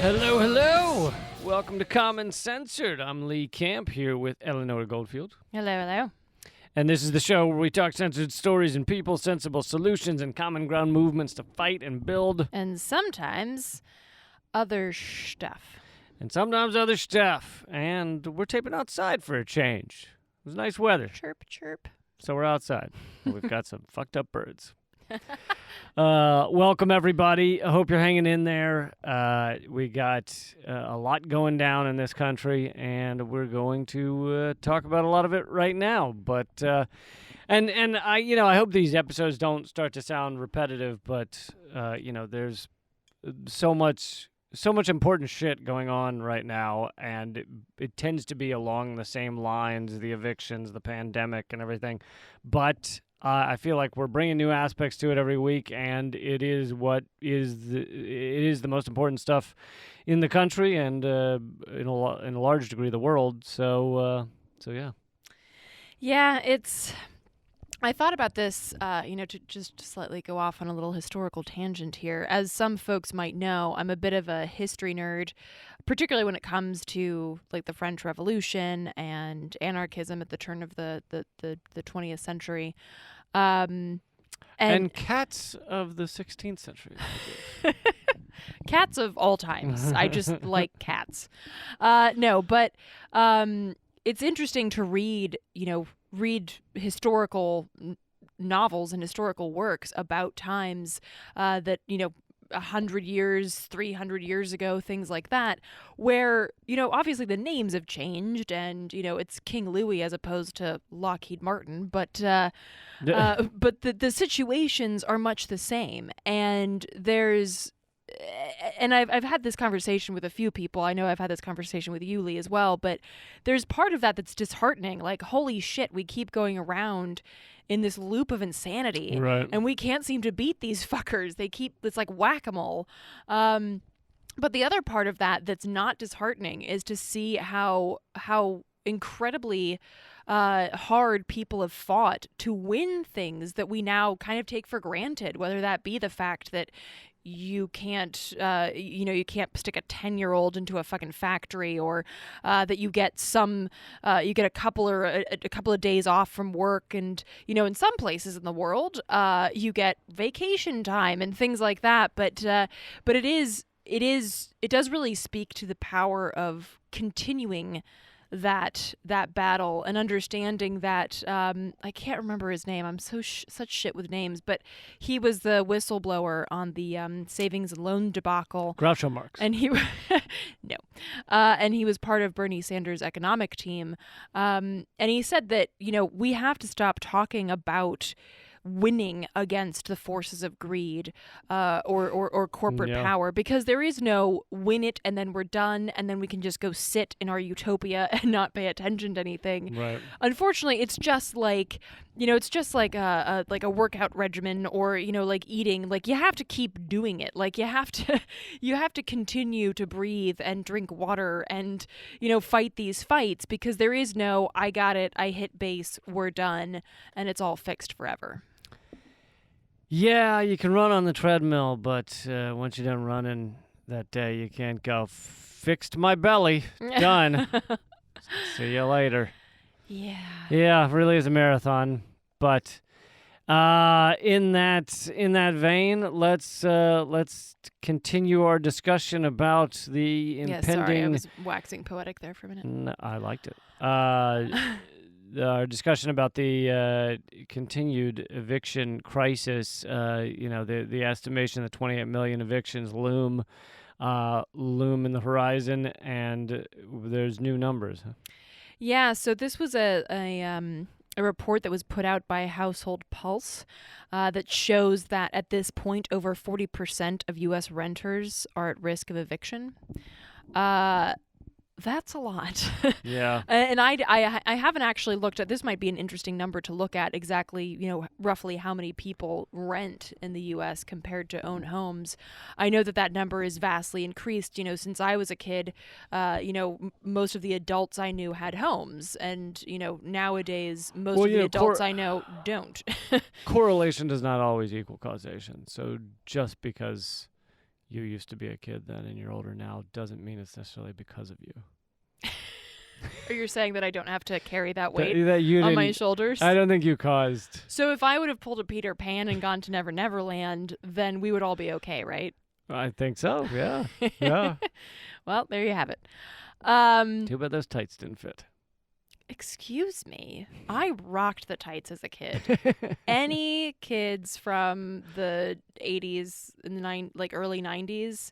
Hello, hello. Welcome to Common Censored. I'm Lee Camp here with Eleanor Goldfield. Hello, hello. And this is the show where we talk censored stories and people, sensible solutions, and common ground movements to fight and build. And sometimes other stuff. And sometimes other stuff. And we're taping outside for a change. It was nice weather, Chirp, chirp. so we're outside. We've got some fucked up birds. Welcome, everybody. I hope you're hanging in there. We got a lot going down in this country, and we're going to talk about a lot of it right now. But and I hope these episodes don't start to sound repetitive. But there's so much important shit going on right now, and it tends to be along the same lines: the evictions, the pandemic, and everything. But I feel like we're bringing new aspects to it every week, and it is the most important stuff in the country and in a large degree the world. So yeah. Yeah, I thought about this, to just slightly go off on a little historical tangent here. As some folks might know, I'm a bit of a history nerd, particularly when it comes to like the French Revolution and anarchism at the turn of the 20th century. And cats of the 16th century. Cats of all times. I just like cats. But it's interesting to read historical novels and historical works about times that 100 years, 300 years ago, things like that, where, obviously the names have changed and, it's King Louis as opposed to Lockheed Martin, but the situations are much the same. And I've had this conversation with a few people. I know I've had this conversation with you, Lee, as well, but there's part of that that's disheartening. Like, holy shit, we keep going around in this loop of insanity, right? And we can't seem to beat these fuckers. It's like whack-a-mole. But the other part of that that's not disheartening is to see how incredibly hard people have fought to win things that we now kind of take for granted, whether that be the fact that you can't, you can't stick a 10-year-old into a fucking factory, or that you get you get a couple of days off from work, and in some places in the world, you get vacation time and things like that. But it does really speak to the power of continuing that battle and understanding that I can't remember his name. I'm such shit with names, but he was the whistleblower on the savings and loan debacle. Groucho Marx. And he no, and he was part of Bernie Sanders' economic team. And he said that we have to stop talking about winning against the forces of greed or corporate power, because there is no win it and then we're done and then we can just go sit in our utopia and not pay attention to anything. Right. Unfortunately, it's just like a workout regimen, or like eating. Like, you have to keep doing it. Like, you have to continue to breathe and drink water and fight these fights, because there is no I got it, I hit base, we're done, and it's all fixed forever. Yeah, you can run on the treadmill, but once you're done running that day, you can't go, fixed my belly, done. See you later. Yeah. Yeah, it really is a marathon. But in that vein, let's continue our discussion about the impending. Yeah, sorry, I was waxing poetic there for a minute. No, I liked it. Our discussion about the continued eviction crisis, the estimation that 28 million evictions loom in the horizon, and there's new numbers. Yeah, so this was a report that was put out by Household Pulse that shows that at this point, over 40% of U.S. renters are at risk of eviction. That's a lot. Yeah. And I haven't actually looked at, this might be an interesting number to look at, exactly, roughly how many people rent in the U.S. compared to own homes. I know that number is vastly increased. Since I was a kid, most of the adults I knew had homes. And, nowadays, most of the adults I know don't. Correlation does not always equal causation. So just because you used to be a kid then and you're older now doesn't mean it's necessarily because of you. Or you're saying that I don't have to carry that weight that you on my didn't- shoulders? I don't think you caused. So if I would have pulled a Peter Pan and gone to Never Never Land, then we would all be okay, right? I think so. Yeah. Yeah. Well, there you have it. Too bad those tights didn't fit. Excuse me. I rocked the tights as a kid. Any kids from the 80s and the early 90s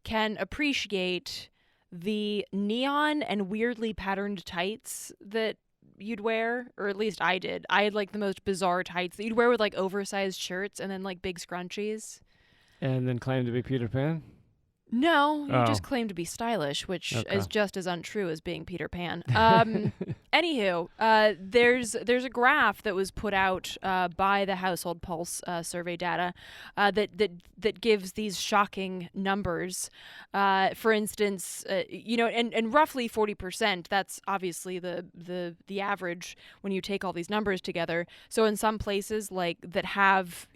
can appreciate the neon and weirdly patterned tights that you'd wear, or at least I did. I had like the most bizarre tights that you'd wear with like oversized shirts and then like big scrunchies. And then claim to be Peter Pan? No, you Oh. just claim to be stylish, which Okay. is just as untrue as being Peter Pan. Anywho, there's a graph that was put out by the Household Pulse survey data that gives these shocking numbers. For instance, and roughly 40%. That's obviously the average when you take all these numbers together. So in some places like that have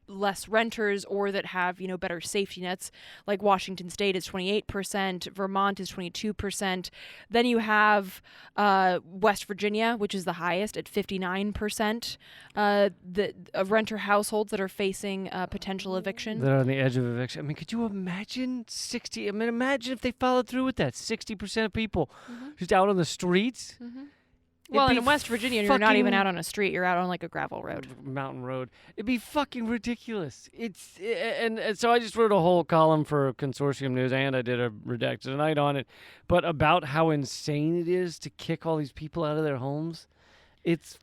less renters or that have better safety nets, like Washington State is 28%, Vermont is 22%. Then you have West Virginia, which is the highest at 59%. Of renter households that are facing potential eviction. That are on the edge of eviction. I mean, could you imagine 60? I mean, imagine if they followed through with that. 60% of people just out on the streets. Mm-hmm. It'd Well, be and in West Virginia, you're not even fucking- out on a street. You're out on like a gravel road. Mountain road. It'd be fucking ridiculous. And so I just wrote a whole column for Consortium News, and I did a redacted tonight on it, but about how insane it is to kick all these people out of their homes. It's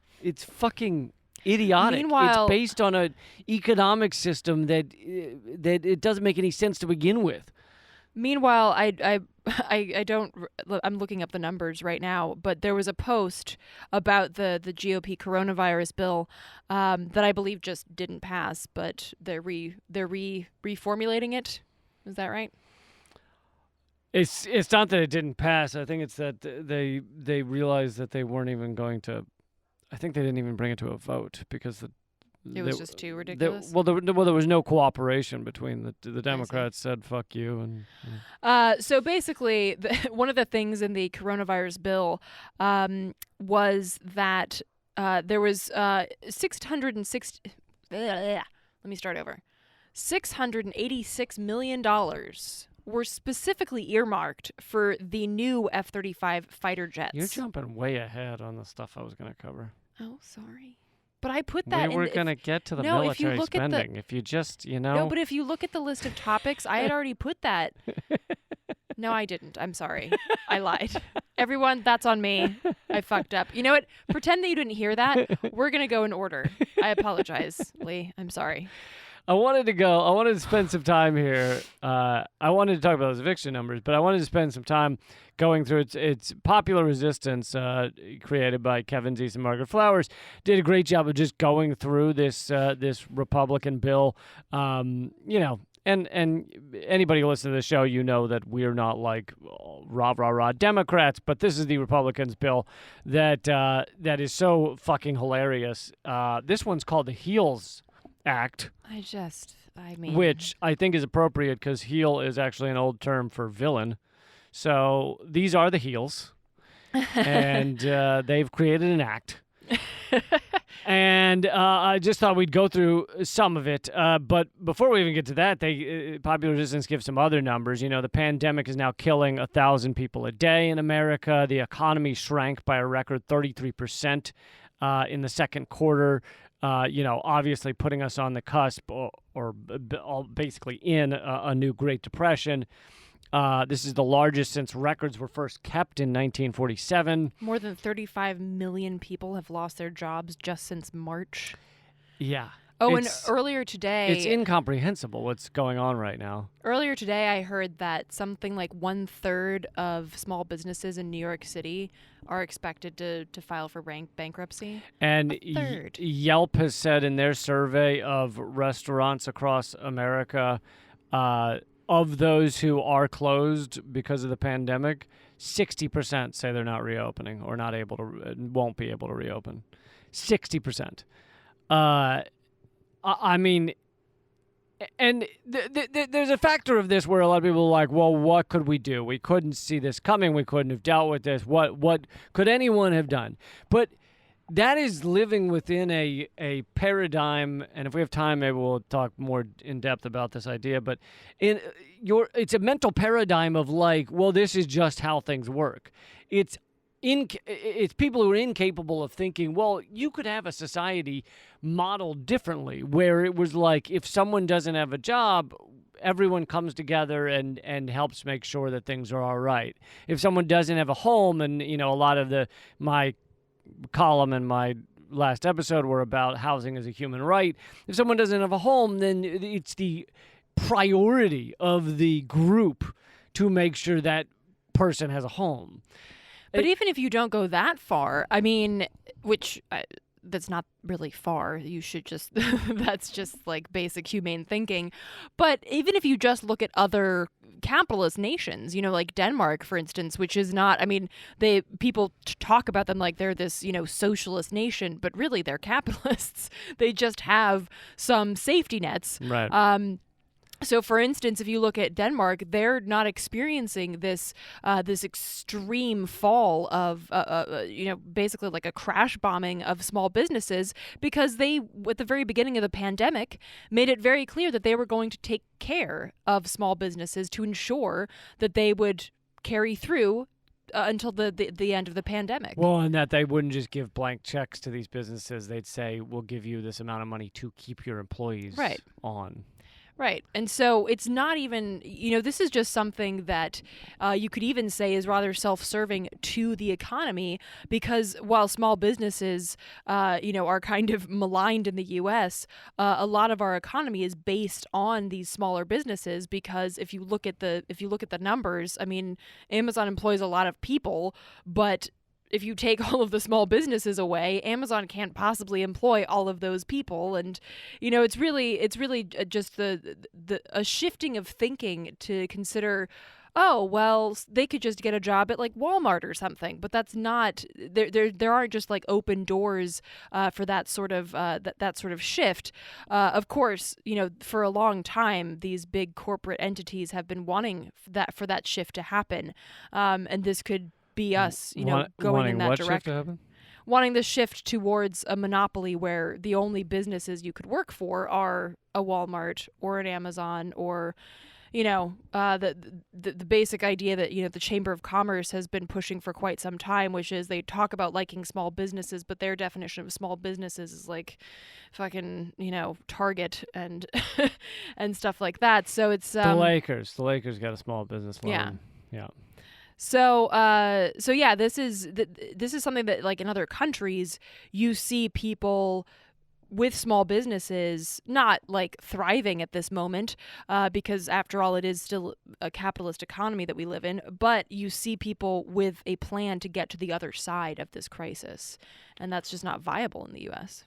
fucking idiotic. Meanwhile- it's based on an economic system that it doesn't make any sense to begin with. Meanwhile, I don't. I'm looking up the numbers right now, but there was a post about the GOP coronavirus bill that I believe just didn't pass, but they're reformulating it. Is that right? It's not that it didn't pass. I think it's that they realized that they weren't even going to. I think they didn't even bring it to a vote because It was just too there ridiculous. was no cooperation between the Democrats said fuck you and So basically, one of the things in the coronavirus bill was that there was 660. Let me start over. $686 million were specifically earmarked for the new F-35 fighter jets. You're jumping way ahead on the stuff I was going to cover. Oh, sorry. But I put that We were in. going to get to the no, if you military look at the- spending. If you just, No, but if you look at the list of topics, I had already put that. No, I didn't. I'm sorry. I lied. Everyone, that's on me. I fucked up. You know what? Pretend that you didn't hear that. We're going to go in order. I apologize, Lee. I'm sorry. I wanted to spend some time here. I wanted to talk about those eviction numbers, but I wanted to spend some time going through its popular resistance created by Kevin Zeese and Margaret Flowers. Did a great job of just going through this Republican bill. And anybody who listens to the show, you know that we're not like rah Democrats, but this is the Republicans' bill that is so fucking hilarious. This one's called the HEALS Act. Which I think is appropriate because heel is actually an old term for villain. So these are the heels, and they've created an act. And I just thought we'd go through some of it. But before we even get to that, Popular Resistance gives some other numbers. You know, the pandemic is now killing 1,000 people a day in America. The economy shrank by a record 33% in the second quarter. Obviously putting us on the cusp or basically in a new Great Depression. This is the largest since records were first kept in 1947. More than 35 million people have lost their jobs just since March. Yeah. Oh, and earlier today... It's incomprehensible what's going on right now. Earlier today, I heard that something like 1/3 of small businesses in New York City are expected to file for bankruptcy. And third. Yelp has said in their survey of restaurants across America, of those who are closed because of the pandemic, 60% say they're not reopening or won't be able to reopen. 60%. I mean, And there's a factor of this where a lot of people are like, well, what could we do? We couldn't see this coming. We couldn't have dealt with this. What could anyone have done? But that is living within a paradigm, and if we have time, maybe we'll talk more in depth about this idea. But it's a mental paradigm of like, well, this is just how things work. It's people who are incapable of thinking, well, you could have a society modeled differently, where it was like, if someone doesn't have a job, everyone comes together and helps make sure that things are all right. If someone doesn't have a home, and a lot of my column and my last episode were about housing as a human right. If someone doesn't have a home, then it's the priority of the group to make sure that person has a home. But even if you don't go that far, I mean, which that's not really far. You should just, that's just like basic humane thinking. But even if you just look at other capitalist nations, like Denmark, for instance, which is not, I mean, people talk about them like they're this, socialist nation, but really they're capitalists. They just have some safety nets. Right. So, for instance, if you look at Denmark, they're not experiencing this extreme fall of, basically like a crash bombing of small businesses, because they, at the very beginning of the pandemic, made it very clear that they were going to take care of small businesses to ensure that they would carry through until the end of the pandemic. Well, and that they wouldn't just give blank checks to these businesses. They'd say, we'll give you this amount of money to keep your employees on. Right. And so it's not even, this is just something that you could even say is rather self-serving to the economy, because while small businesses, are kind of maligned in the U.S., a lot of our economy is based on these smaller businesses, because if you look at the numbers, I mean, Amazon employs a lot of people, but if you take all of the small businesses away, Amazon can't possibly employ all of those people. And, it's really just a shifting of thinking to consider, oh, well, they could just get a job at like Walmart or something. But that's not, there aren't just like open doors for that sort of that sort of shift. Of course, for a long time, these big corporate entities have been wanting for that shift to happen. And this could be us, going in that direction. Wanting the shift towards a monopoly where the only businesses you could work for are a Walmart or an Amazon, or, the basic idea that, the Chamber of Commerce has been pushing for quite some time, which is they talk about liking small businesses, but their definition of small businesses is like fucking, Target and and stuff like that. So it's the Lakers got a small business loan. Yeah. So yeah, this is something that, like, in other countries, you see people with small businesses not like thriving at this moment, because after all, it is still a capitalist economy that we live in. But you see people with a plan to get to the other side of this crisis, and that's just not viable in the U.S.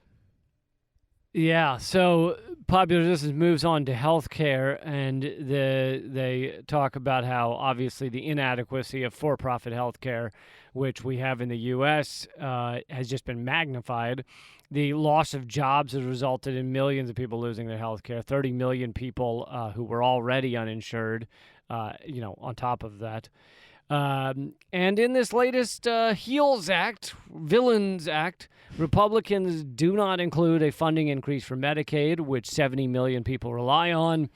Yeah, so Popular Resistance moves on to healthcare, and they talk about how obviously the inadequacy of for-profit healthcare, which we have in the U.S., has just been magnified. The loss of jobs has resulted in millions of people losing their healthcare. 30 million people who were already uninsured, on top of that. And in this latest Villains Act, Republicans do not include a funding increase for Medicaid, which 70 million people rely on.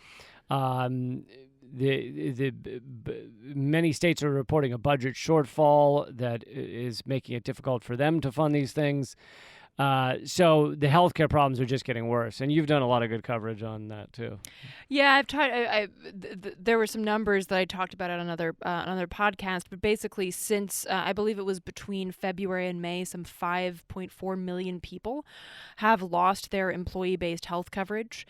Many states are reporting a budget shortfall that is making it difficult for them to fund these things. So the healthcare problems are just getting worse, and you've done a lot of good coverage on that too. Yeah, I've tried. There were some numbers that I talked about on another podcast, but basically, since I believe it was between February and May, some 5.4 million people have lost their employee-based health coverage,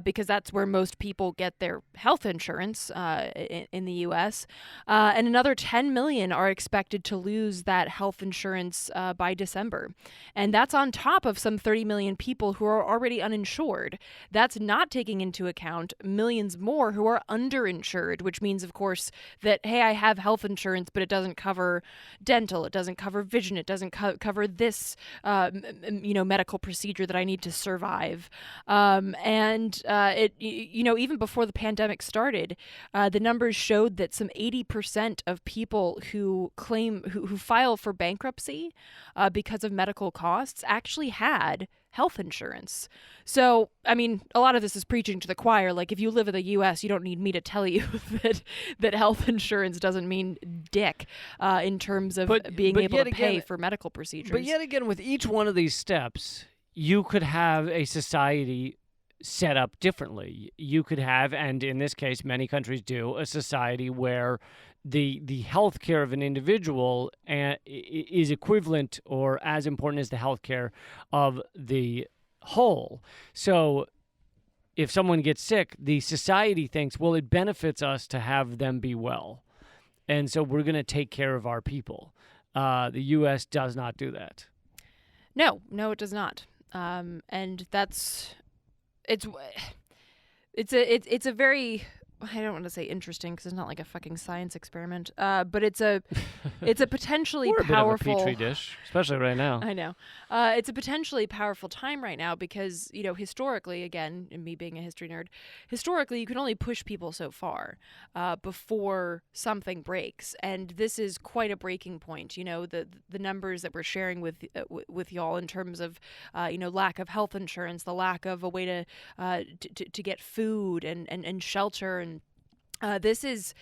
because that's where most people get their health insurance in the U.S. And another 10 million are expected to lose that health insurance by December, and that's that's on top of some 30 million people who are already uninsured. That's not taking into account millions more who are underinsured, which means, of course, that, hey, I have health insurance, but it doesn't cover dental, it doesn't cover vision, it doesn't cover this, medical procedure that I need to survive. Even before the pandemic started, the numbers showed that some 80% of people who file for bankruptcy because of medical costs actually had health insurance. So, I mean, a lot of this is preaching to the choir. Like, if you live in the U.S., you don't need me to tell you that health insurance doesn't mean dick in terms of being able to pay for medical procedures. But yet again, with each one of these steps, you could have a society set up differently. You could have, and in this case, many countries do, a society where the health care of an individual is equivalent or as important as the health care of the whole. So if someone gets sick, the society thinks, well, it benefits us to have them be well. And so we're going to take care of our people. The U.S. does not do that. No, it does not. And it's a very, I don't want to say interesting because it's not like a fucking science experiment, but it's a potentially powerful. A bit of a petri dish, especially right now. I know. It's a potentially powerful time right now because, historically, again, and me being a history nerd, historically you can only push people so far before something breaks, and this is quite a breaking point. The numbers that we're sharing with y'all in terms of lack of health insurance, the lack of a way to get food and shelter and this is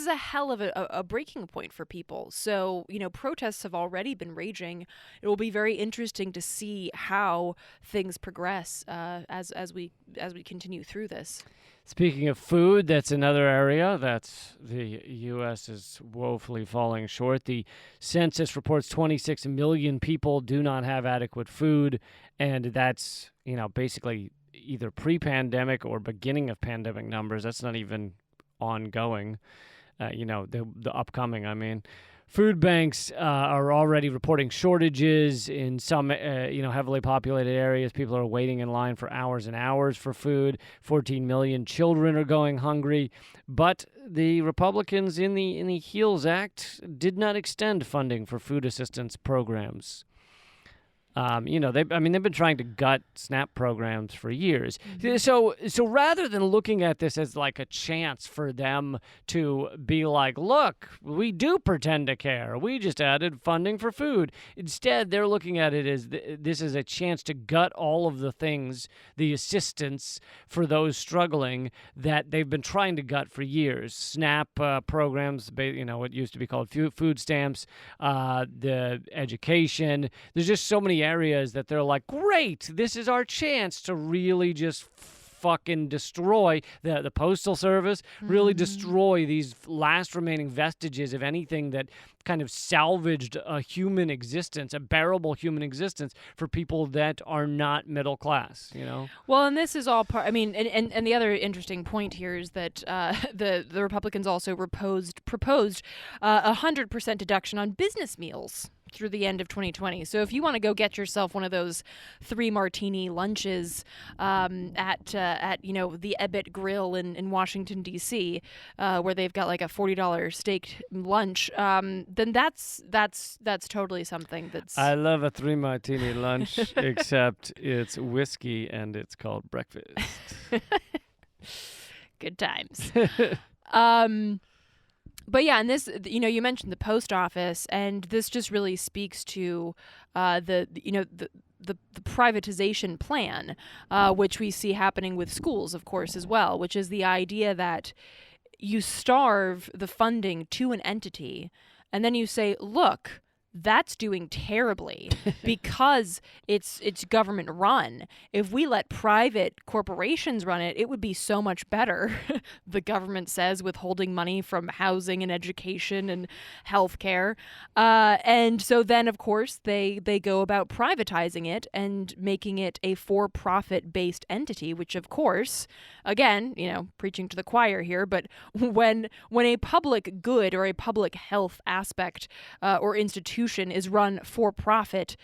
a hell of a breaking point for people. So, protests have already been raging. It will be very interesting to see how things progress as we continue through this. Speaking of food, that's another area that the U.S. is woefully falling short. The census reports 26 million people do not have adequate food, and that's, basically either pre-pandemic or beginning of pandemic numbers. That's not even ongoing, the upcoming, I mean. Food banks are already reporting shortages in some, heavily populated areas. People are waiting in line for hours and hours for food. 14 million children are going hungry. But the Republicans in the HEALS Act did not extend funding for food assistance programs. They've been trying to gut SNAP programs for years. Mm-hmm. So rather than looking at this as like a chance for them to be like, look, we do pretend to care. We just added funding for food. Instead, they're looking at it as this is a chance to gut all of the things, the assistance for those struggling that they've been trying to gut for years. SNAP programs, what used to be called food stamps, the education. There's just so many areas that they're like, great, this is our chance to really just fucking destroy the Postal Service, really destroy these last remaining vestiges of anything that kind of salvaged a human existence, a bearable human existence for people that are not middle class, Well, and this is all part, and the other interesting point here is that the Republicans also proposed 100% deduction on business meals through the end of 2020. So if you want to go get yourself one of those 3 martini lunches at the Ebbett Grill in Washington D.C., where they've got like a $40 steak lunch, then that's totally something that's. I love a 3 martini lunch, except it's whiskey and it's called breakfast. Good times. But yeah, and this, you mentioned the post office, and this just really speaks to the privatization plan, which we see happening with schools, of course, as well, which is the idea that you starve the funding to an entity, and then you say, look, that's doing terribly because it's government run. If we let private corporations run it, it would be so much better, the government says, withholding money from housing and education and healthcare. And so then, of course, they go about privatizing it and making it a for-profit based entity, which, of course, again, preaching to the choir here, but when a public good or a public health aspect or institution is run for profit,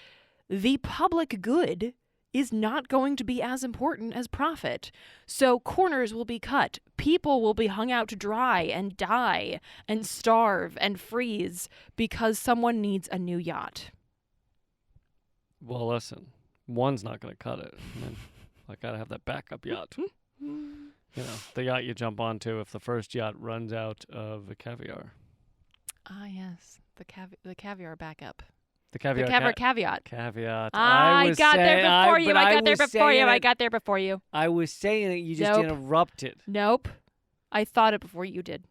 the public good is not going to be as important as profit. So corners will be cut. People will be hung out to dry and die and starve and freeze because someone needs a new yacht. Well, listen, one's not going to cut it. I mean, I got to have that backup yacht. The yacht you jump onto if the first yacht runs out of the caviar. Ah, yes, the caviar backup. The caviar. Caveat. Caveat. I got there before you. I got there before you. I was saying it. You just interrupted. Nope. I thought it before you did.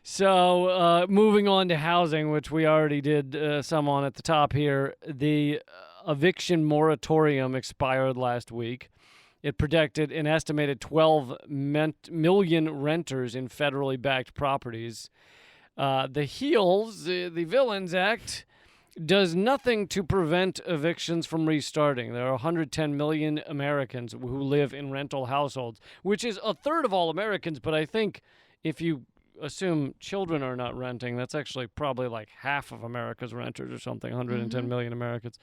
So, moving on to housing, which we already did some on at the top here. The eviction moratorium expired last week. It protected an estimated 12 million renters in federally backed properties. The Villains Act, does nothing to prevent evictions from restarting. There are 110 million Americans who live in rental households, which is a third of all Americans, but I think if you assume children are not renting, that's actually probably like half of America's renters or something, 110 million Americans.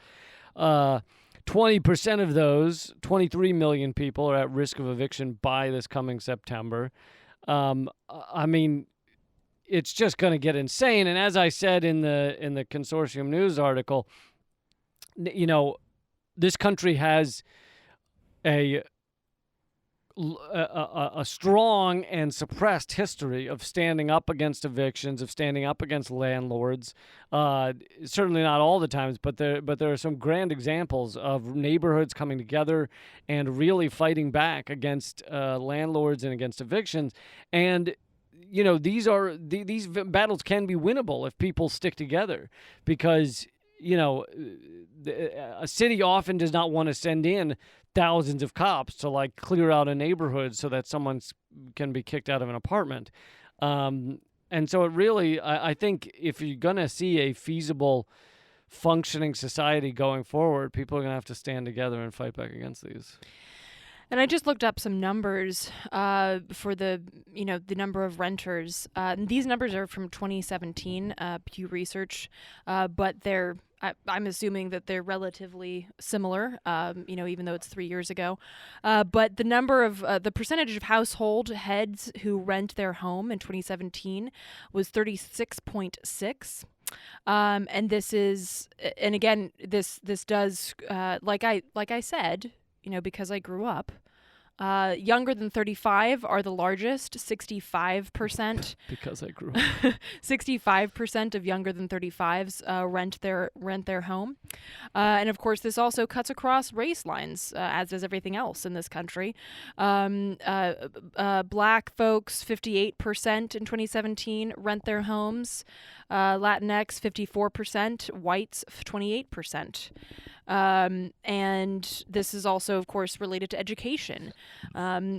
20% of those, 23 million people, are at risk of eviction by this coming September. I mean, it's just going to get insane. And as I said in the Consortium News article, this country has a strong and suppressed history of standing up against evictions, of standing up against landlords. Certainly not all the times, but there are some grand examples of neighborhoods coming together and really fighting back against landlords and against evictions. And these battles can be winnable if people stick together, because a city often does not want to send in thousands of cops to clear out a neighborhood so that someone can be kicked out of an apartment. And so it really, I think if you're going to see a feasible functioning society going forward, people are going to have to stand together and fight back against these. And I just looked up some numbers for the number of renters. These numbers are from 2017, Pew Research, but I'm assuming that they're relatively similar, even though it's 3 years ago. But the percentage of household heads who rent their home in 2017 was 36.6. And this is, and again, this does, like I said, because I grew up, younger than 35 are the largest, 65%. Because I grew up. 65% of younger than 35s rent their home. And of course, this also cuts across race lines, as does everything else in this country. Black folks, 58% in 2017 rent their homes. Latinx, 54%. Whites, 28%. And this is also, of course, related to education.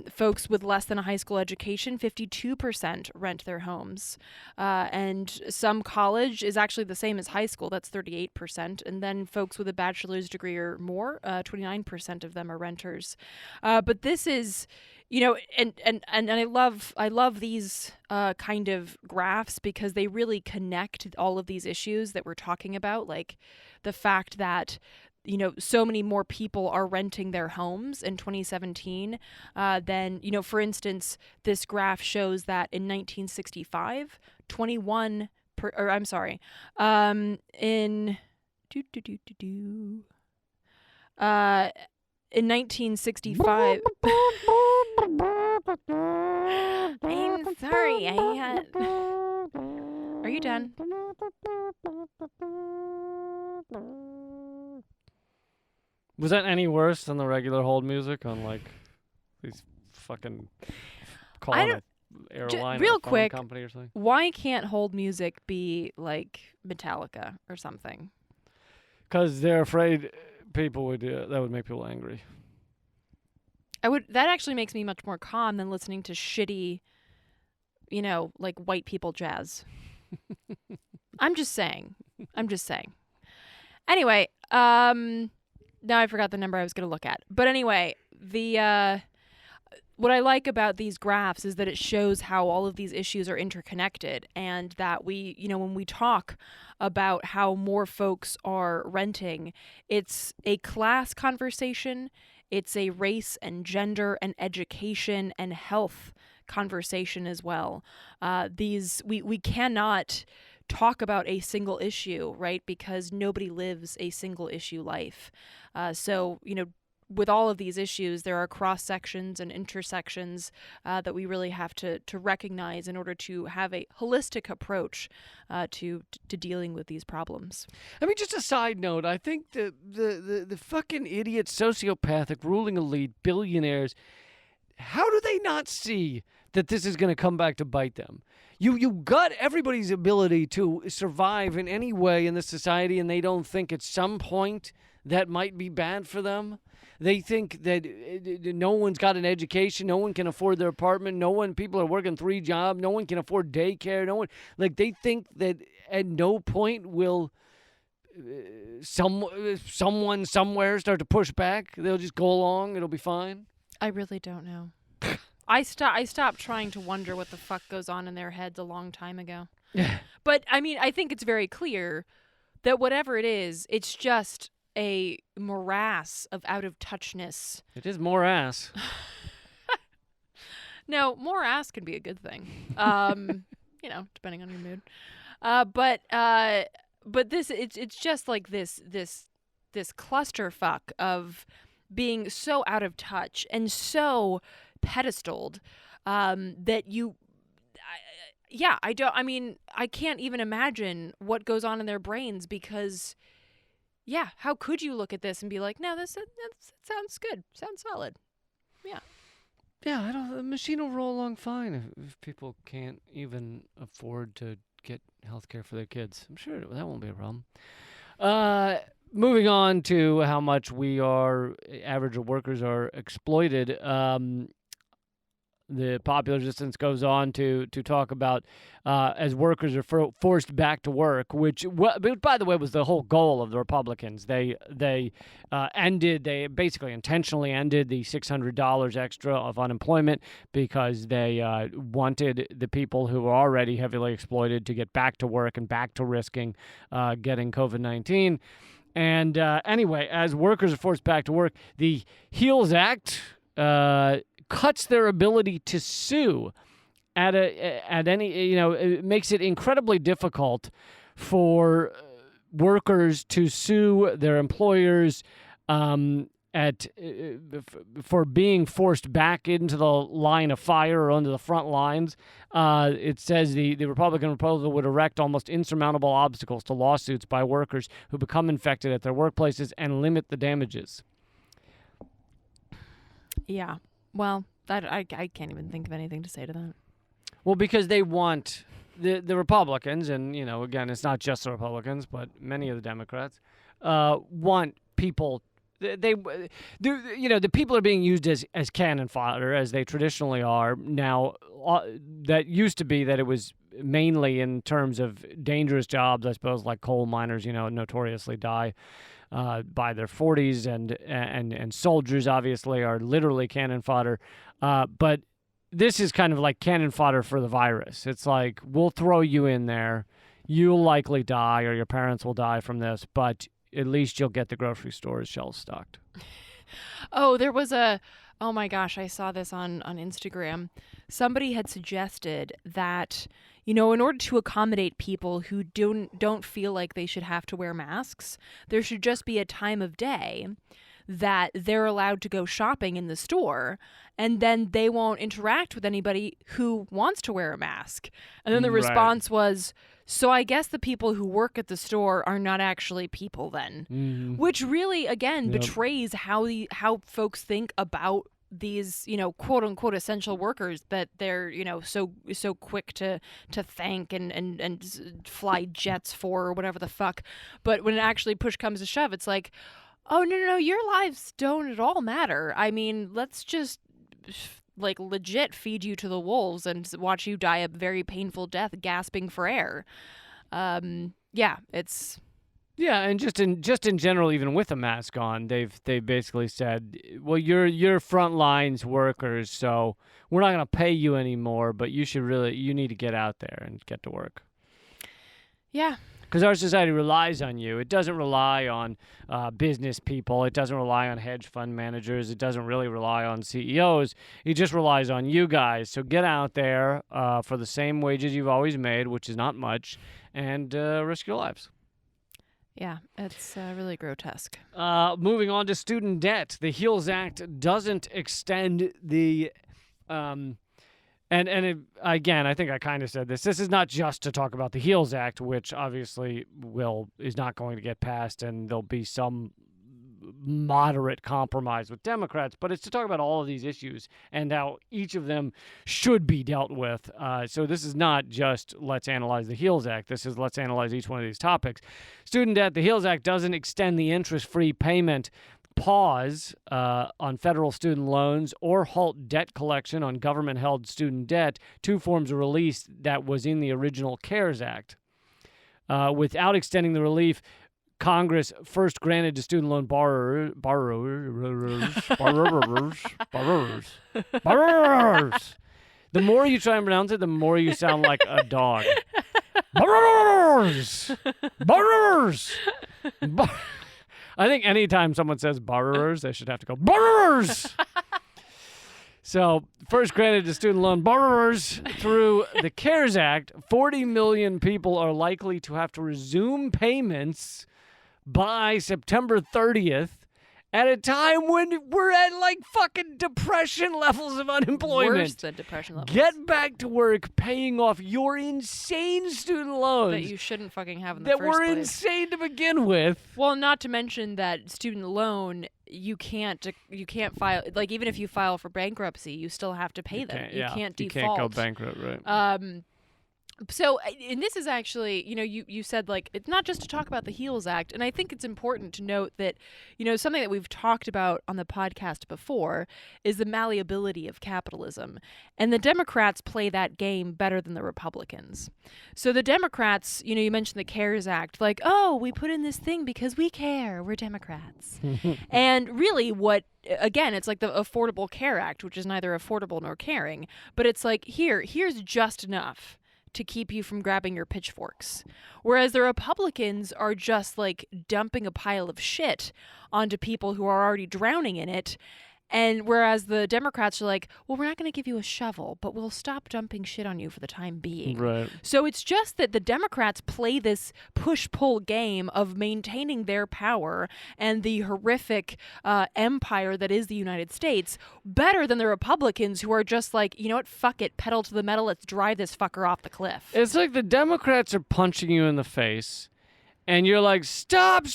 Folks with less than a high school education, 52% rent their homes. And some college is actually the same as high school. That's 38%. And then folks with a bachelor's degree or more, 29% of them are renters. But this is, and I love these kind of graphs, because they really connect all of these issues that we're talking about, like the fact that so many more people are renting their homes in 2017 than, for instance, this graph shows that in 1965, in 1965. I'm sorry, Are you done? Was that any worse than the regular hold music on these fucking calling an airline real or phone quick, company or something? Why can't hold music be like Metallica or something? Because they're afraid people would that would make people angry. That actually makes me much more calm than listening to shitty, white people jazz. I'm just saying. Anyway, now I forgot the number I was going to look at. But anyway, what I like about these graphs is that it shows how all of these issues are interconnected, and that we, when we talk about how more folks are renting, it's a class conversation, it's a race and gender and education and health conversation as well. We cannot talk about a single issue, right? Because nobody lives a single issue life. So, with all of these issues, there are cross sections and intersections that we really have to recognize in order to have a holistic approach to dealing with these problems. I mean, just a side note, I think the fucking idiot sociopathic ruling elite billionaires, how do they not see that this is going to come back to bite them? You gut everybody's ability to survive in any way in this society, and they don't think at some point that might be bad for them. They think that no one's got an education, no one can afford their apartment, people are working 3 jobs, no one can afford daycare, they think that at no point will someone somewhere start to push back. They'll just go along, it'll be fine. I really don't know. I stopped trying to wonder what the fuck goes on in their heads a long time ago. But I mean, I think it's very clear that whatever it is, it's just a morass of out-of-touchness. It is morass. No, morass can be a good thing. Depending on your mood. But this it's just like this clusterfuck of being so out of touch and so pedestaled that I can't even imagine what goes on in their brains, because how could you look at this and be like, no, that sounds good, sounds solid. The machine will roll along fine if people can't even afford to get health care for their kids. I'm sure that won't be a problem. Moving on to how much average workers are exploited. The popular resistance goes on to talk about as workers are forced back to work, which by the way was the whole goal of the Republicans. They basically intentionally ended the $600 extra of unemployment because they wanted the people who were already heavily exploited to get back to work and back to risking getting COVID-19. And anyway, as workers are forced back to work, the HEALS Act cuts their ability to sue at any, it makes it incredibly difficult for workers to sue their employers for being forced back into the line of fire or onto the front lines. It says the Republican proposal would erect almost insurmountable obstacles to lawsuits by workers who become infected at their workplaces and limit the damages. Yeah. Well, I can't even think of anything to say to that. Well, because they want the Republicans, and again, it's not just the Republicans, but many of the Democrats want people. The people are being used as cannon fodder, as they traditionally are now. That used to be that it was mainly in terms of dangerous jobs, I suppose, like coal miners. Notoriously die by their 40s, and soldiers obviously are literally cannon fodder. But this is kind of like cannon fodder for the virus. It's like, we'll throw you in there. You'll likely die, or your parents will die from this, but at least you'll get the grocery store's shelves stocked. Oh, oh my gosh, I saw this on Instagram. Somebody had suggested that, in order to accommodate people who don't feel like they should have to wear masks, there should just be a time of day that they're allowed to go shopping in the store, and then they won't interact with anybody who wants to wear a mask. And then the response was, so I guess the people who work at the store are not actually people then. Mm-hmm. Which really, again, betrays how folks think about these, quote unquote essential workers that they're, so quick to thank and fly jets for, or whatever the fuck. But when actually push comes to shove, it's like, oh, no, your lives don't at all matter. I mean, let's just legit feed you to the wolves and watch you die a very painful death gasping for air. It's Yeah, and just in general, even with a mask on, they've basically said, well, you're front lines workers, so we're not going to pay you anymore, but you need to get out there and get to work. Yeah. Because our society relies on you. It doesn't rely on business people. It doesn't rely on hedge fund managers. It doesn't really rely on CEOs. It just relies on you guys. So get out there for the same wages you've always made, which is not much, and risk your lives. Yeah, it's really grotesque. Moving on to student debt. The HEALS Act doesn't extend the... Again, I think I kind of said this. This is not just to talk about the HEALS Act, which obviously is not going to get passed, and there'll be some moderate compromise with Democrats, but it's to talk about all of these issues and how each of them should be dealt with. So this is not just let's analyze the HEALS Act. This is let's analyze each one of these topics. Student debt. The HEALS Act doesn't extend the interest-free payment pause on federal student loans or halt debt collection on government-held student debt, two forms of relief that was in the original CARES Act. Without extending the relief Congress first granted to student loan borrowers. The more you try and pronounce it, the more you sound like a dog. Borrowers! I think anytime someone says borrowers, they should have to go, borrowers! So, first granted to student loan borrowers through the CARES Act, 40 million people are likely to have to resume payments by September 30th at a time when we're at like fucking depression levels of unemployment. Worse than depression levels. Get back to work paying off your insane student loans. That you shouldn't fucking have in the that first were place. insane to begin with. Well, not to mention that student loan, you can't file, like even if you file for bankruptcy, you still have to pay them. You can't default. You can't go bankrupt, right? So, and this is actually, you said, like, it's not just to talk about the HEALS Act, and I think it's important to note that, something that we've talked about on the podcast before is the malleability of capitalism, and the Democrats play that game better than the Republicans. So the Democrats, you mentioned the CARES Act, like, oh, we put in this thing because we care, we're Democrats. And really again, it's like the Affordable Care Act, which is neither affordable nor caring, but it's like, here's just enough to keep you from grabbing your pitchforks. Whereas the Republicans are just like dumping a pile of shit onto people who are already drowning in it. And whereas the Democrats are like, well, we're not going to give you a shovel, but we'll stop dumping shit on you for the time being. Right. So it's just that the Democrats play this push-pull game of maintaining their power and the horrific empire that is the United States better than the Republicans, who are just like, you know what, fuck it, pedal to the metal, let's drive this fucker off the cliff. It's like the Democrats are punching you in the face, and you're like, stop,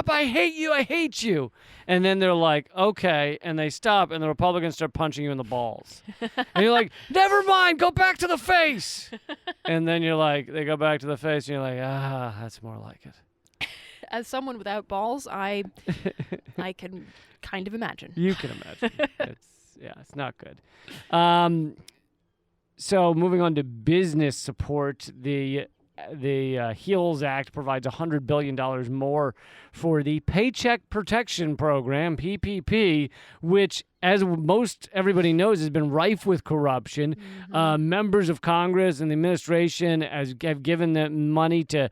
I hate you. And then they're like, okay, and they stop, and the Republicans start punching you in the balls. And you're like, never mind, go back to the face. And then you're like, they go back to the face, and you're like, that's more like it. As someone without balls, I can kind of imagine. You can imagine. It's not good. So moving on to business support, the HEALS Act provides $100 billion more for the Paycheck Protection Program, PPP, which, as most everybody knows, has been rife with corruption. Mm-hmm. Members of Congress and the administration have given the money to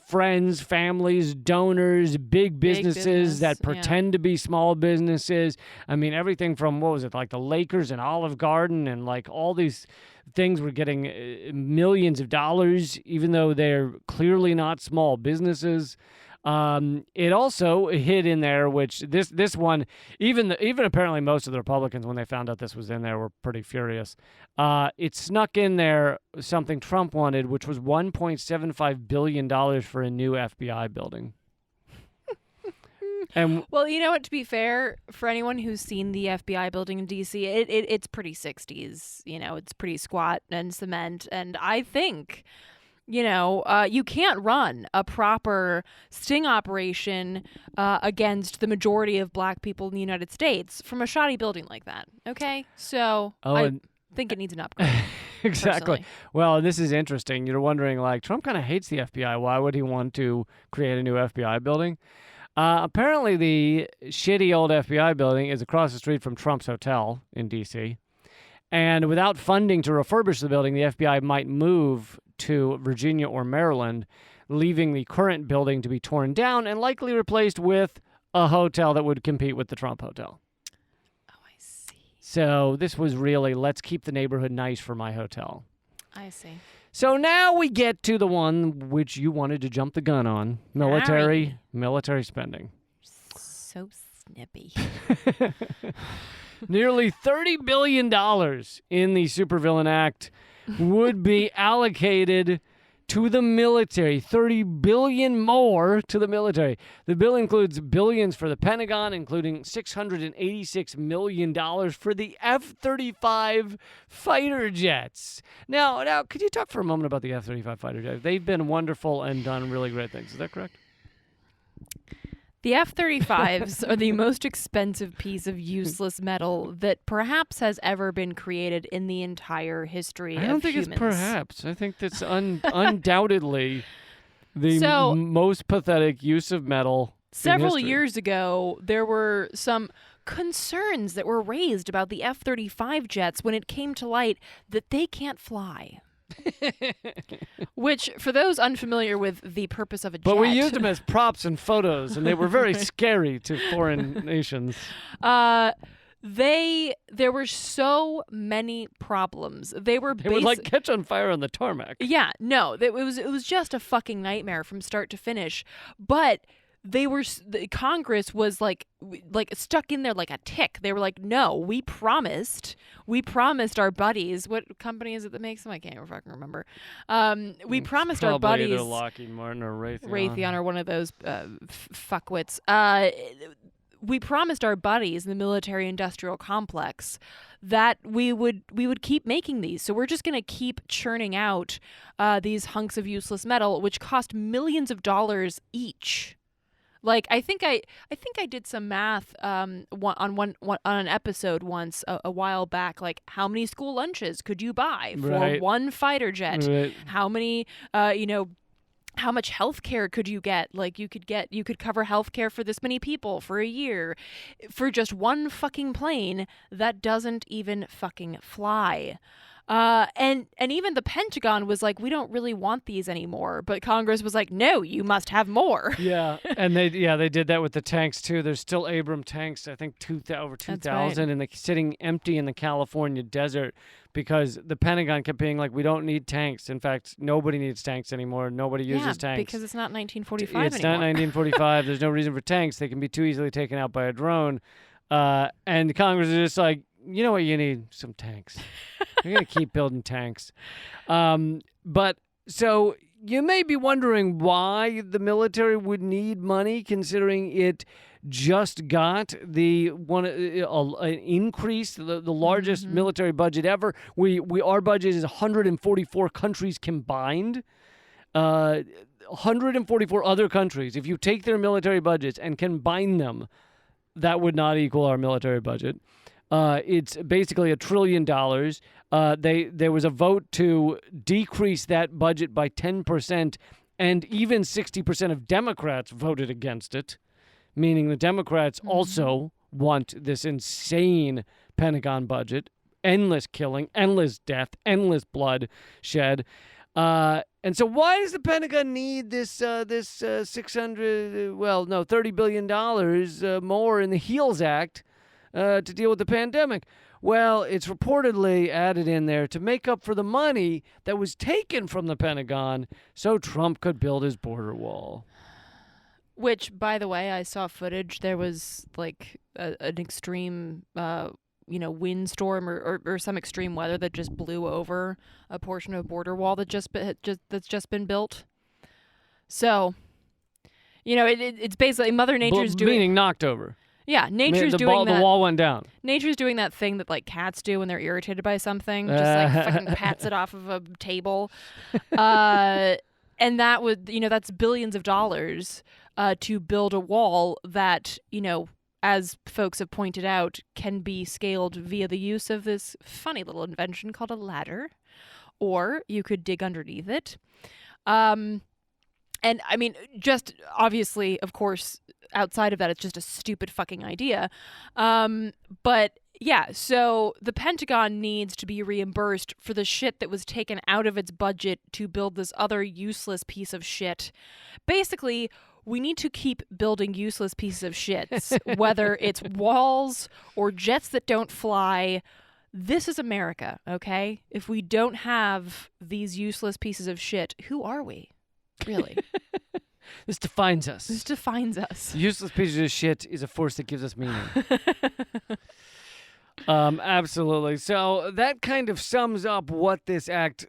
friends, families, donors, big businesses that pretend to be small businesses. I mean, everything from, like the Lakers and Olive Garden and like all these things were getting millions of dollars, even though they're clearly not small businesses. It also hit in there, which this one, even apparently most of the Republicans, when they found out this was in there, were pretty furious. It snuck in there something Trump wanted, which was $1.75 billion for a new FBI building. And well, you know what, to be fair, for anyone who's seen the FBI building in D.C., it's pretty 60s. It's pretty squat and cement. And I think, you can't run a proper sting operation against the majority of black people in the United States from a shoddy building like that. Okay? So think it needs an upgrade. Exactly. Personally. Well, this is interesting. You're wondering, like, Trump kind of hates the FBI. Why would he want to create a new FBI building? Apparently, the shitty old FBI building is across the street from Trump's hotel in D.C., and without funding to refurbish the building, the FBI might move to Virginia or Maryland, leaving the current building to be torn down and likely replaced with a hotel that would compete with the Trump hotel. Oh, I see. So this was really, let's keep the neighborhood nice for my hotel. I see. So now we get to the one which you wanted to jump the gun on, military spending. So snippy. Nearly $30 billion in the Supervillain Act would be allocated to the military. $30 billion more to the military. The bill includes billions for the Pentagon, including $686 million for the F-35 fighter jets. Now, could you talk for a moment about the F-35 fighter jets? They've been wonderful and done really great things. Is that correct? The F-35s are the most expensive piece of useless metal that perhaps has ever been created in the entire history of humans. I don't think it's perhaps. I think that's undoubtedly the So, most pathetic use of metal several in history. years ago, there were some concerns that were raised about the F-35 jets when it came to light that they can't fly. Which, for those unfamiliar with the purpose of a jet... But we used them as props and photos, and they were very scary to foreign nations. There were so many problems. They would like catch on fire on the tarmac. Yeah, no, it was just a fucking nightmare from start to finish. But Congress was like stuck in there like a tick. They were like, no, we promised our buddies. What company is it that makes them? I can't fucking remember. We promised our buddies. Either Lockheed Martin or Raytheon. Raytheon or one of those fuckwits. We promised our buddies in the military-industrial complex that we would keep making these. So we're just going to keep churning out these hunks of useless metal, which cost millions of dollars each. Like, I think I did some math on an episode once a while back. Like, how many school lunches could you buy for one fighter jet? Right. How many, how much health care could you get? Like, you could cover health care for this many people for a year for just one fucking plane that doesn't even fucking fly. And even the Pentagon was like, we don't really want these anymore. But Congress was like, no, you must have more. Yeah, and they did that with the tanks too. There's still Abram tanks, I think over 2,000, and they're sitting empty in the California desert because the Pentagon kept being like, we don't need tanks. In fact, nobody needs tanks anymore. Nobody uses tanks. Because it's not 1945 anymore. It's not 1945. There's no reason for tanks. They can be too easily taken out by a drone. And Congress is just like, you know what you need? Some tanks. You're going to keep building tanks. But so you may be wondering why the military would need money, considering it just got an increase, the largest military budget ever. Our budget is 144 countries combined. 144 other countries. If you take their military budgets and combine them, that would not equal our military budget. It's basically $1 trillion. There was a vote to decrease that budget by 10%, and even 60% of Democrats voted against it, meaning the Democrats also want this insane Pentagon budget, endless killing, endless death, endless blood shed. And so why does the Pentagon need this $30 billion more in the HEALS Act to deal with the pandemic? Well, it's reportedly added in there to make up for the money that was taken from the Pentagon so Trump could build his border wall. Which, by the way, I saw footage. There was like an extreme windstorm or some extreme weather that just blew over a portion of border wall that's just been built. So, it's basically Mother Nature's doing... Meaning knocked over. Yeah, nature's doing that. The wall went down. Nature's doing that thing that like cats do when they're irritated by something, just like fucking pats it off of a table. And that would, that's billions of dollars to build a wall that, as folks have pointed out, can be scaled via the use of this funny little invention called a ladder, or you could dig underneath it. And I mean, just obviously, of course, outside of that, it's just a stupid fucking idea. But yeah, so the Pentagon needs to be reimbursed for the shit that was taken out of its budget to build this other useless piece of shit. Basically, we need to keep building useless pieces of shits, whether it's walls or jets that don't fly. This is America, okay? If we don't have these useless pieces of shit, who are we? Really? This defines us. This defines us. Useless pieces of shit is a force that gives us meaning. Absolutely. So that kind of sums up what this act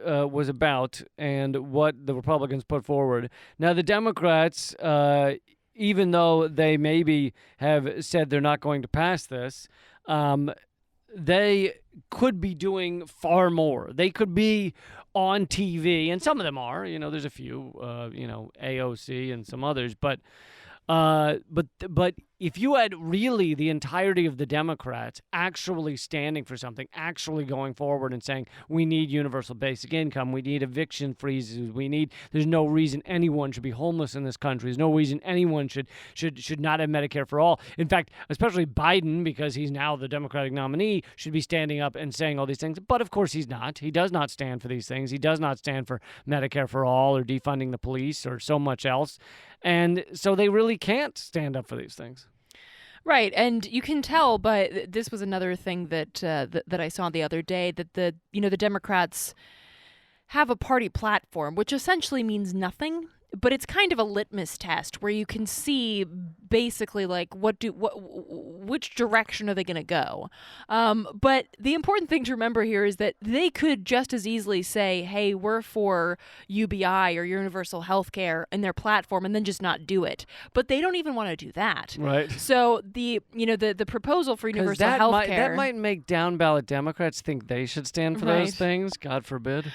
was about and what the Republicans put forward. Now, the Democrats, even though they maybe have said they're not going to pass this, they could be doing far more. They could be on TV, and some of them are. You know, there's a few, AOC and some others, but if you had really the entirety of the Democrats actually standing for something, actually going forward and saying, we need universal basic income, we need eviction freezes, there's no reason anyone should be homeless in this country, there's no reason anyone should not have Medicare for all. In fact, especially Biden, because he's now the Democratic nominee, should be standing up and saying all these things. But of course he's not. He does not stand for these things. He does not stand for Medicare for all or defunding the police or so much else. And so they really can't stand up for these things. Right, and you can tell, but this was another thing that that I saw the other day, that the Democrats have a party platform, which essentially means nothing, but it's kind of a litmus test where you can see basically like which direction are they going to go. But the important thing to remember here is that they could just as easily say, hey, we're for UBI or universal health care in their platform and then just not do it. But they don't even want to do that. Right. So the proposal for universal health care. That might make down ballot Democrats think they should stand for those things. God forbid.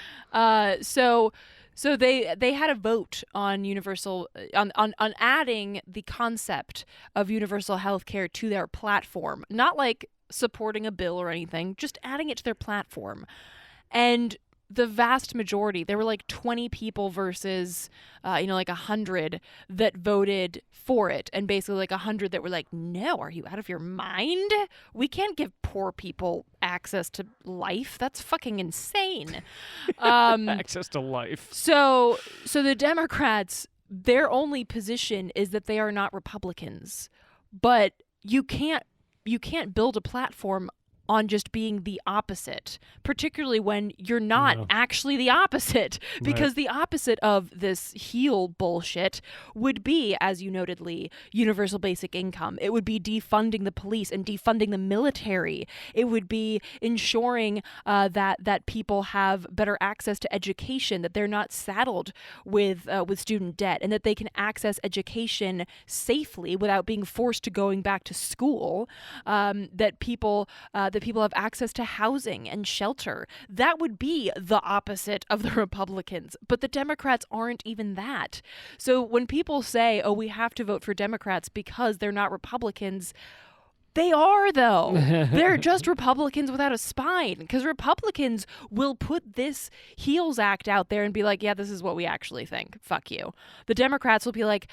So they had a vote on universal on adding the concept of universal health care to their platform. Not like supporting a bill or anything, just adding it to their platform. And the vast majority, there were like 20 people versus, like 100 that voted for it. And basically like 100 that were like, no, are you out of your mind? We can't give poor people access to life. That's fucking insane. Access to life. So the Democrats, their only position is that they are not Republicans. But you can't build a platform on just being the opposite, particularly when you're not actually the opposite, because the opposite of this heal bullshit would be, as you noted, Lee, universal basic income. It would be defunding the police and defunding the military. It would be ensuring that people have better access to education, that they're not saddled with student debt, and that they can access education safely without being forced to going back to school. That people have access to housing and shelter. That would be the opposite of the Republicans. But the Democrats aren't even that. So when people say, oh, we have to vote for Democrats because they're not Republicans, they are, though. They're just Republicans without a spine, because Republicans will put this HEALS Act out there and be like, yeah, this is what we actually think. Fuck you. The Democrats will be like,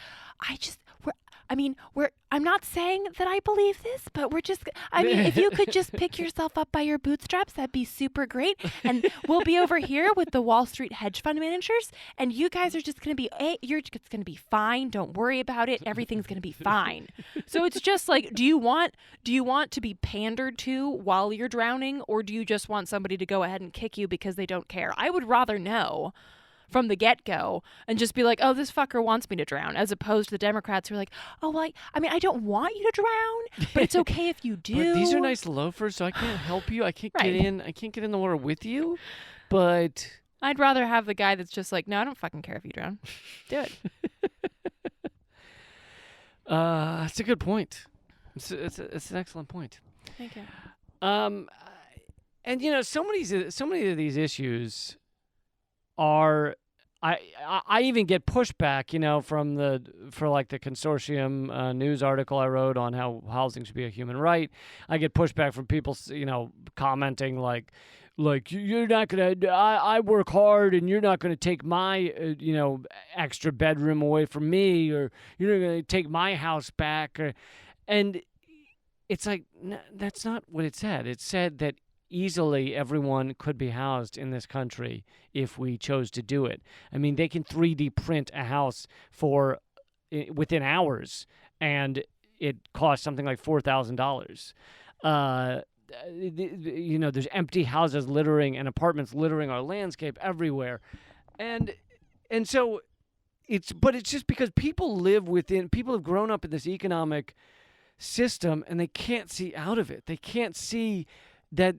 I'm not saying that I believe this, but if you could just pick yourself up by your bootstraps, that'd be super great. And we'll be over here with the Wall Street hedge fund managers, and you guys are just going to be, you're just going to be fine. Don't worry about it. Everything's going to be fine. So it's just like, do you want to be pandered to while you're drowning, or do you just want somebody to go ahead and kick you because they don't care? I would rather know from the get-go and just be like, oh, this fucker wants me to drown, as opposed to the Democrats who are like, oh, well, I don't want you to drown, but it's okay if you do. But these are nice loafers, so I can't help you. I can't get in. I can't get in the water with you, but I'd rather have the guy that's just like, no, I don't fucking care if you drown. Do it. It's a good point. It's an excellent point. Thank you. And so many of these issues are I even get pushback, from the consortium news article I wrote on how housing should be a human right. I get pushback from people, commenting like you're not gonna. I work hard, and you're not gonna take my extra bedroom away from me, or you're not gonna take my house back, and it's like that's not what it said. It said that easily everyone could be housed in this country if we chose to do it. I mean, they can 3D print a house within hours, and it costs something like $4,000. There's empty houses littering and apartments littering our landscape everywhere, and so it's just because people have grown up in this economic system, and they can't see out of it. They can't see that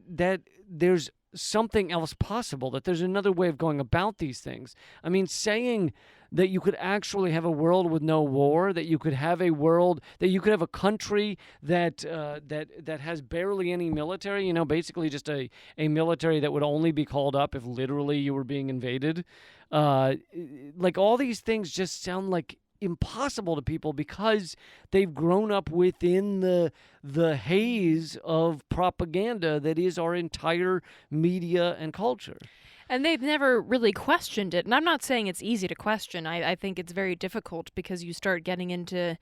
there's something else possible, that there's another way of going about these things. I mean, saying that you could actually have a world with no war, that you could have a country that has barely any military, basically just a military that would only be called up if literally you were being invaded. All these things just sound like impossible to people because they've grown up within the haze of propaganda that is our entire media and culture. And they've never really questioned it. And I'm not saying it's easy to question. I think it's very difficult because you start getting into,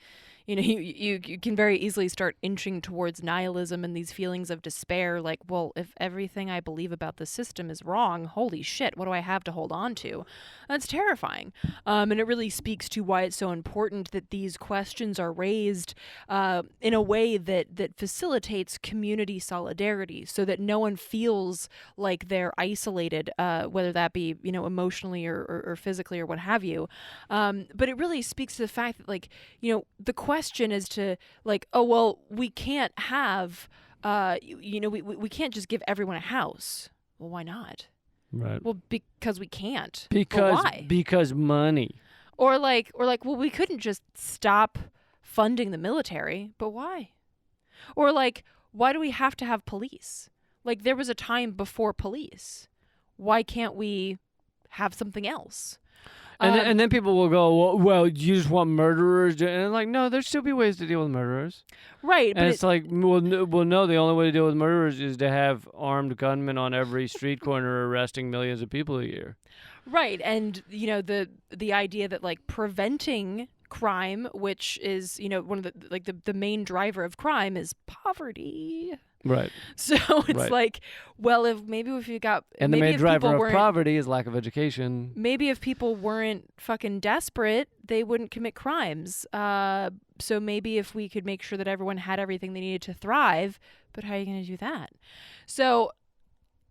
you can very easily start inching towards nihilism and these feelings of despair. Like, well, if everything I believe about the system is wrong, holy shit, what do I have to hold on to? That's terrifying. And it really speaks to why it's so important that these questions are raised in a way that facilitates community solidarity so that no one feels like they're isolated, whether that be, emotionally or physically or what have you. But it really speaks to the fact that, the question is to, oh, well, we can't have, we can't just give everyone a house. Well, why not? Right. Well, because we can't. Because but why? Because money. Or well, we couldn't just stop funding the military, but why? Or why do we have to have police? There was a time before police. Why can't we have something else? And then people will go, well, you just want murderers? And no, there still be ways to deal with murderers. Right. And it's no, the only way to deal with murderers is to have armed gunmen on every street corner arresting millions of people a year. Right. And, the idea that preventing crime, which is, one of the main driver of crime is poverty. Right. So it's well, if you got... And the main driver of poverty is lack of education. Maybe if people weren't fucking desperate, they wouldn't commit crimes. So maybe if we could make sure that everyone had everything they needed to thrive, but how are you going to do that? So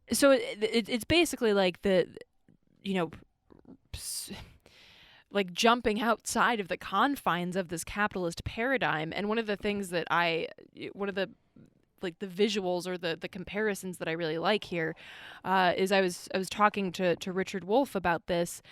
it's basically jumping outside of the confines of this capitalist paradigm. And one of the things that the visuals or the comparisons that I really like here is I was talking to Richard Wolff about this,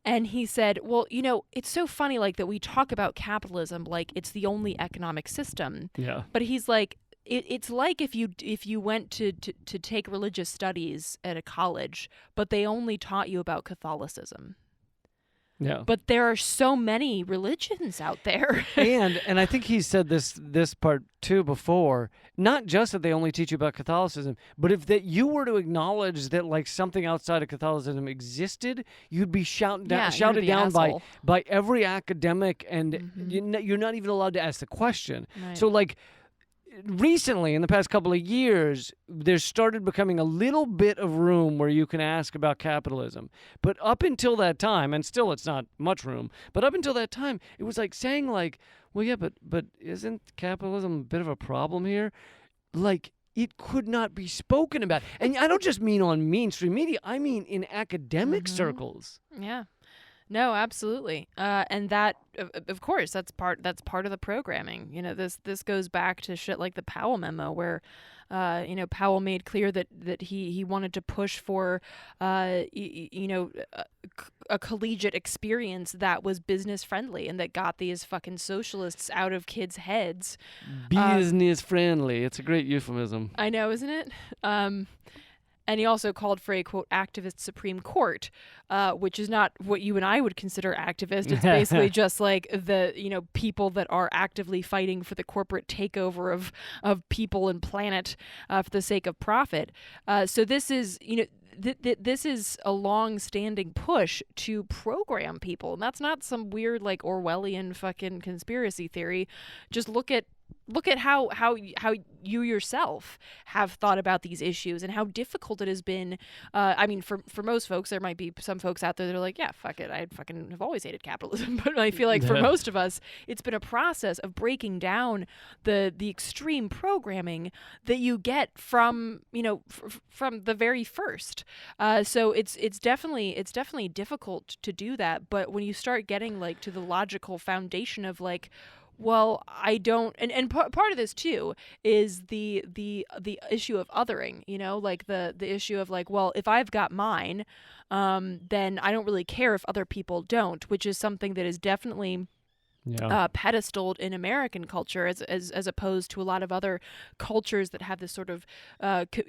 and he said, well, it's so funny that we talk about capitalism like it's the only economic system. Yeah. But he's like, it's like if you went to take religious studies at a college, but they only taught you about Catholicism. Yeah. But there are so many religions out there. and I think he said this part too before, not just that they only teach you about Catholicism, but if that you were to acknowledge that something outside of Catholicism existed, you'd be shouted down by every academic, and you're not even allowed to ask the question. Right. So recently, in the past couple of years, there's started becoming a little bit of room where you can ask about capitalism. But up until that time, and still it's not much room, but up until that time, it was saying well, yeah, but isn't capitalism a bit of a problem here? It could not be spoken about. And I don't just mean on mainstream media, I mean in academic circles. Yeah. No, absolutely. And that, of course, that's part of the programming. This goes back to shit like the Powell memo, where, Powell made clear that he wanted to push for, a collegiate experience that was business friendly and that got these fucking socialists out of kids' heads. Business friendly. It's a great euphemism. I know, isn't it? And he also called for a, quote, activist Supreme Court, which is not what you and I would consider activist. It's basically just like the, people that are actively fighting for the corporate takeover of people and planet for the sake of profit. So this is, this is a long-standing push to program people. And that's not some weird, like, Orwellian fucking conspiracy theory. Just look at how you yourself have thought about these issues and how difficult it has been. For most folks, there might be some folks out there that are like, yeah, fuck it, I fucking have always hated capitalism. But I feel like for most of us, it's been a process of breaking down the extreme programming that you get from from the very first. So it's definitely difficult to do that. But when you start getting like to the logical foundation of like, well, I don't, and part of this too is the issue of othering, like the issue of like, well, if I've got mine, then I don't really care if other people don't, which is something that is definitely pedestaled in American culture as opposed to a lot of other cultures that have this sort of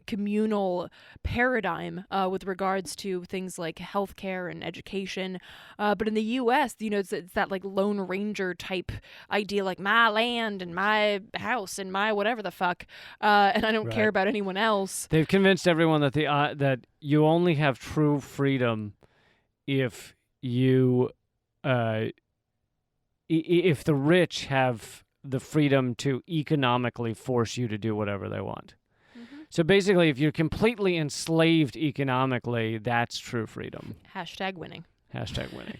communal paradigm with regards to things like healthcare and education. But in the U.S., it's that like Lone Ranger type idea, like my land and my house and my whatever the fuck, and I don't care about anyone else. They've convinced everyone that that you only have true freedom if you if the rich have the freedom to economically force you to do whatever they want. Mm-hmm. So basically, if you're completely enslaved economically, that's true freedom. #winning. #winning.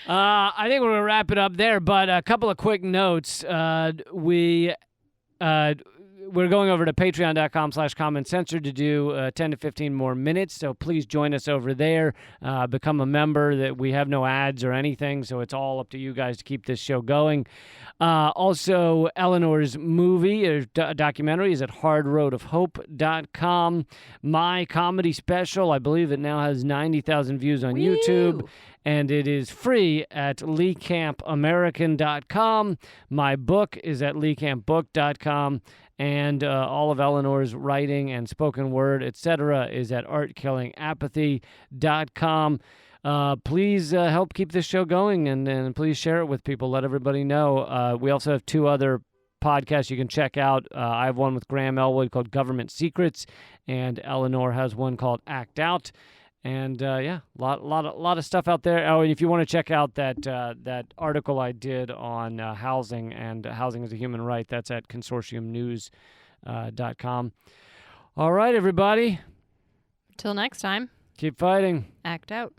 I think we're going to wrap it up there, but a couple of quick notes. We're going over to patreon.com/commoncensored to do 10 to 15 more minutes, so please join us over there. Become a member. That we have no ads or anything, so it's all up to you guys to keep this show going. Also, Eleanor's movie or documentary is at hardroadofhope.com. My comedy special, I believe it now has 90,000 views on YouTube. And it is free at leecampamerican.com. My book is at leecampbook.com. And all of Eleanor's writing and spoken word, etc., is at artkillingapathy.com. Please help keep this show going, and please share it with people. Let everybody know. We also have 2 other podcasts you can check out. I have one with Graham Elwood called Government Secrets, and Eleanor has one called Act Out. And a lot of stuff out there. Oh, and if you want to check out that article I did on housing and housing as a human right, that's at consortiumnews.com. All right, everybody. Till next time. Keep fighting. Act out.